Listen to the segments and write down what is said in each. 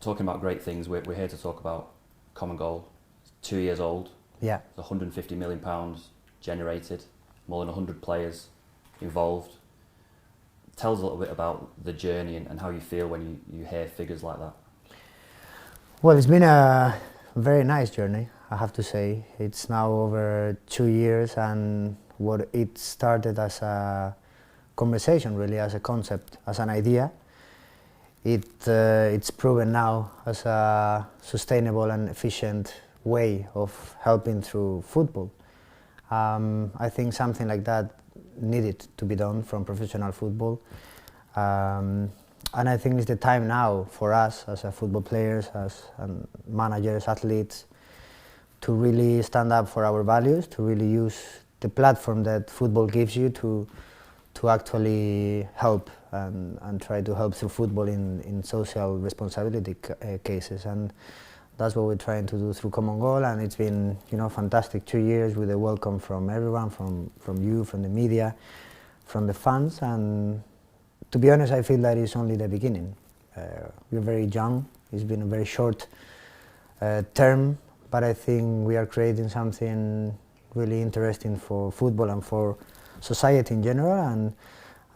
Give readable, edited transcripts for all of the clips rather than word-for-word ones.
talking about great things, we're here to talk about Common Goal. It's 2 years old. Yeah. It's £150 million generated, more than 100 players involved. Tell us a little bit about the journey and how you feel when you hear figures like that. Well, it's been a very nice journey, I have to say. It's now over 2 years, and what it started as a conversation, really, as a concept, as an idea. It's proven now as a sustainable and efficient way of helping through football. I think something like that needed to be done from professional football. And I think it's the time now for us as football players, as managers, athletes, to really stand up for our values, to really use the platform that football gives you to actually help and try to help through football in social responsibility cases. And that's what we're trying to do through Common Goal, and it's been, fantastic 2 years with a welcome from everyone, from you, from the media, from the fans. And to be honest, I feel that it's only the beginning. We're very young. It's been a very short term, but I think we are creating something really interesting for football and for society in general,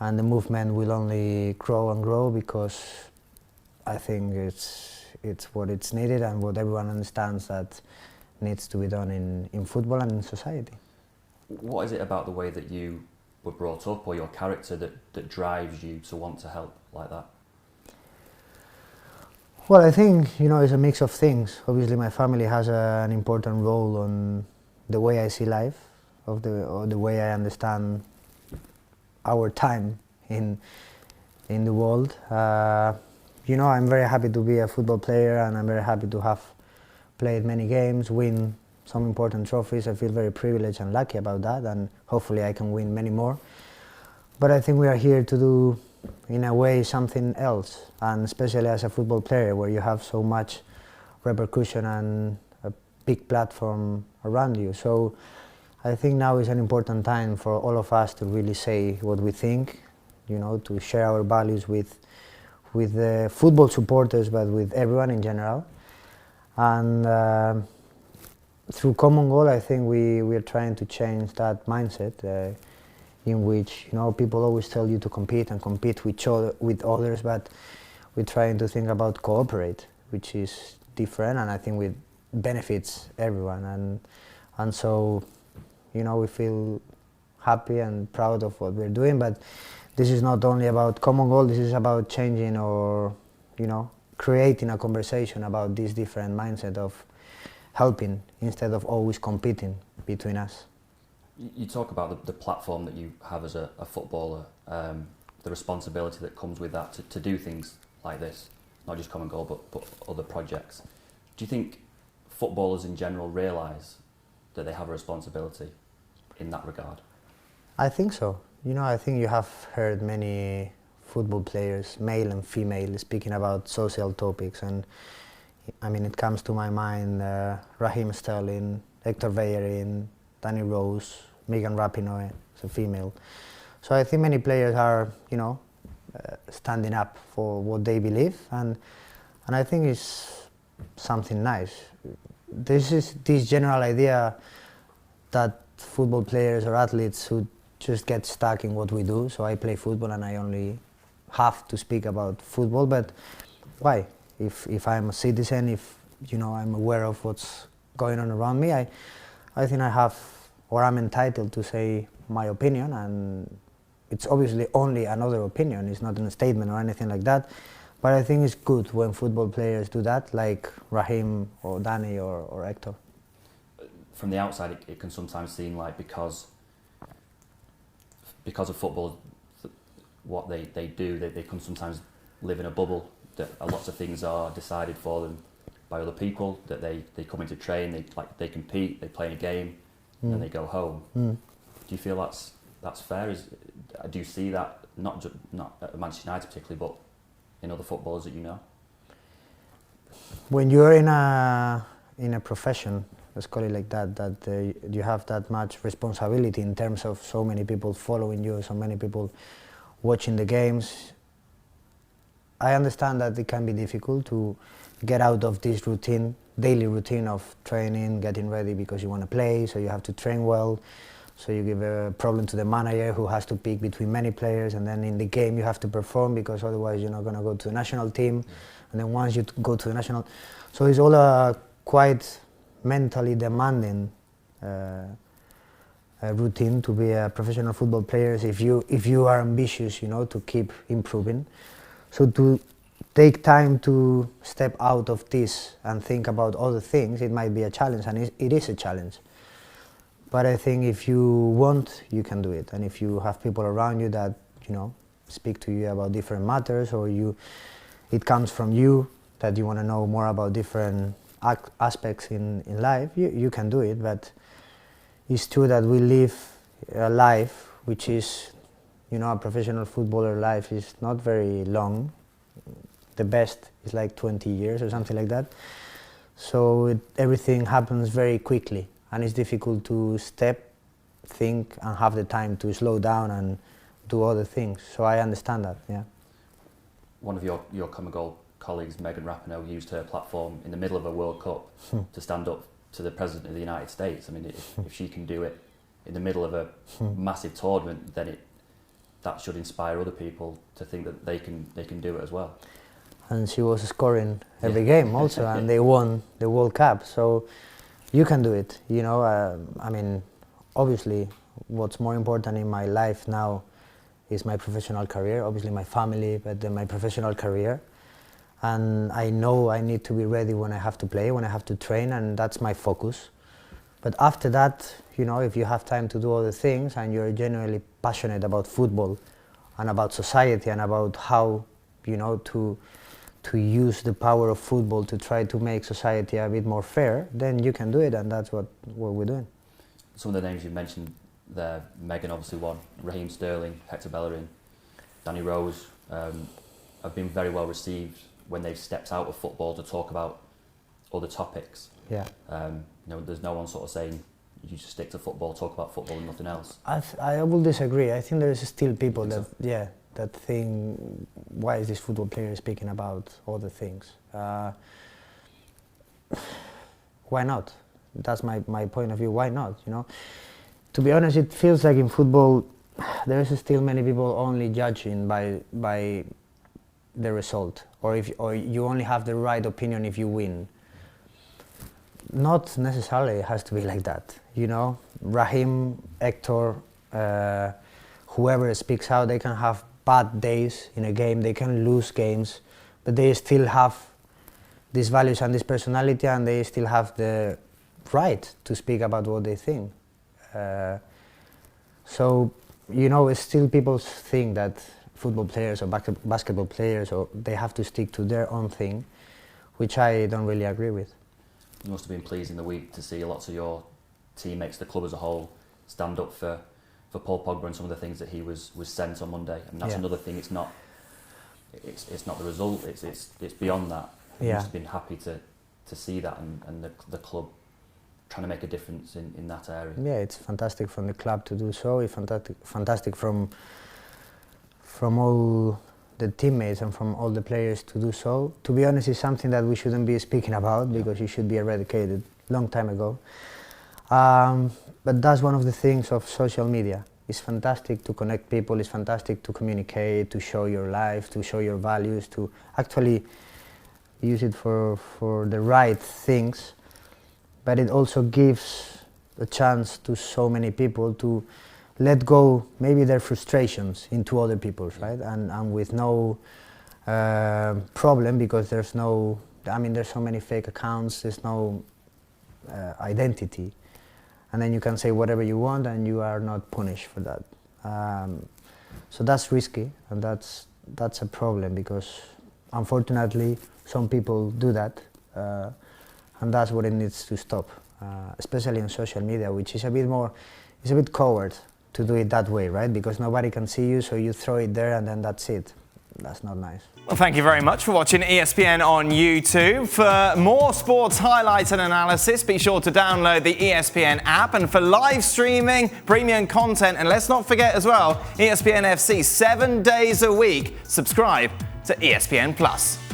and the movement will only grow and grow, because I think it's what it's needed and what everyone understands that needs to be done in football and in society. What is it about the way that you were brought up, or your character, that drives you to want to help like that? Well, I think, it's a mix of things. Obviously, my family has an important role on the way I see life, or the way I understand our time in the world. I'm very happy to be a football player, and I'm very happy to have played many games, win some important trophies. I feel very privileged and lucky about that, and hopefully I can win many more. But I think we are here to do, in a way, something else, and especially as a football player, where you have so much repercussion and a big platform around you. So I think now is an important time for all of us to really say what we think, to share our values with the football supporters, but with everyone in general. And through Common Goal, I think we are trying to change that mindset, in which people always tell you to compete and compete with others, but we're trying to think about cooperate, which is different, and I think it benefits everyone. And so, we feel happy and proud of what we're doing, but this is not only about Common Goal. This is about changing, or creating a conversation about this different mindset of helping instead of always competing between us. You talk about the platform that you have as a footballer, the responsibility that comes with that to do things like this, not just Common Goal, but other projects. Do you think footballers in general realise that they have a responsibility in that regard? I think so. I think you have heard many football players, male and female, speaking about social topics, and it comes to my mind Raheem Sterling, Hector Bellerin, Danny Rose, Megan Rapinoe, it's a female. So I think many players are, standing up for what they believe, and I think it's something nice. This general idea that football players or athletes should just get stuck in what we do. So I play football and I only have to speak about football, but why? If I'm a citizen, if I'm aware of what's going on around me, I think I have, or I'm entitled to say my opinion, and it's obviously only another opinion. It's not a statement or anything like that, but I think it's good when football players do that, like Raheem or Danny or Hector. From the outside, it can sometimes seem like because of football, what they do, they can sometimes live in a bubble, that lots of things are decided for them by other people, that they come into train, they compete, they play a game, and then they go home. Do you feel that's fair? Do you see that not at Manchester United particularly, but in other footballers that you know? When you're in a profession, let's call it like that you have that much responsibility in terms of so many people following you, so many people watching the games, I understand that it can be difficult to get out of this routine, daily routine of training, getting ready because you want to play, so you have to train well. So you give a problem to the manager who has to pick between many players, and then in the game you have to perform because otherwise you're not going to go to the national team. And then once you go to the national, so it's all a quite mentally demanding routine to be a professional football player if you are ambitious, to keep improving. So to take time to step out of this and think about other things, it might be a challenge, and it is a challenge. But I think if you want, you can do it. And if you have people around you that, speak to you about different matters, or it comes from you that you want to know more about different aspects in life, you can do it. But it's true that we live a life which is, a professional footballer life is not very long. The best is like 20 years or something like that. So everything happens very quickly. And it's difficult to think and have the time to slow down and do other things. So I understand that, yeah. One of your Common Goal colleagues, Megan Rapinoe, used her platform in the middle of a World Cup to stand up to the President of the United States. I mean, if she can do it in the middle of a massive tournament, then that should inspire other people to think that they can do it as well. And she was scoring every game also, and they won the World Cup. So you can do it, I mean, obviously what's more important in my life now is my professional career, obviously my family, but then my professional career. And I know I need to be ready when I have to play, when I have to train, and that's my focus. But after that, if you have time to do other things and you're genuinely passionate about football and about society and about how, to use the power of football to try to make society a bit more fair, then you can do it, and that's what we're doing. Some of the names you mentioned there, Megan obviously won, Raheem Sterling, Hector Bellerin, Danny Rose, have been very well received when they've stepped out of football to talk about other topics. Yeah. There's no one sort of saying you just stick to football, talk about football and nothing else. I will disagree. I think there's still people that think, why is this football player speaking about other things? Why not? That's my point of view. Why not? To be honest, it feels like in football there's still many people only judging by the result, or you only have the right opinion if you win. Not necessarily it has to be like that. Raheem, Hector, whoever speaks out, they can have bad days in a game, they can lose games, but they still have these values and this personality, and they still have the right to speak about what they think. So, it's still people think that football players or basketball players, or they have to stick to their own thing, which I don't really agree with. You must have been pleased in the week to see lots of your teammates, the club as a whole, stand up for Paul Pogba and some of the things that he was sent on Monday. I mean, that's another thing. It's not the result. It's beyond that. You must have been happy to see that, and the club trying to make a difference in that area. Yeah, it's fantastic from the club to do so. It's fantastic from all the teammates and from all the players to do so. To be honest, it's something that we shouldn't be speaking about because it should be eradicated long time ago. But that's one of the things of social media. It's fantastic to connect people, it's fantastic to communicate, to show your life, to show your values, to actually use it for the right things. But it also gives a chance to so many people to let go maybe their frustrations into other people's, right? And with no problem, because there's so many fake accounts, there's no identity. And then you can say whatever you want and you are not punished for that. So that's risky, and that's a problem, because unfortunately some people do that, and that's what it needs to stop, especially on social media, which is a bit coward to do it that way, right? Because nobody can see you, so you throw it there and then that's it. That's not nice. Well, thank you very much for watching ESPN on YouTube. For more sports highlights and analysis, be sure to download the ESPN app. And for live streaming, premium content, and let's not forget as well, ESPN FC 7 days a week. Subscribe to ESPN+.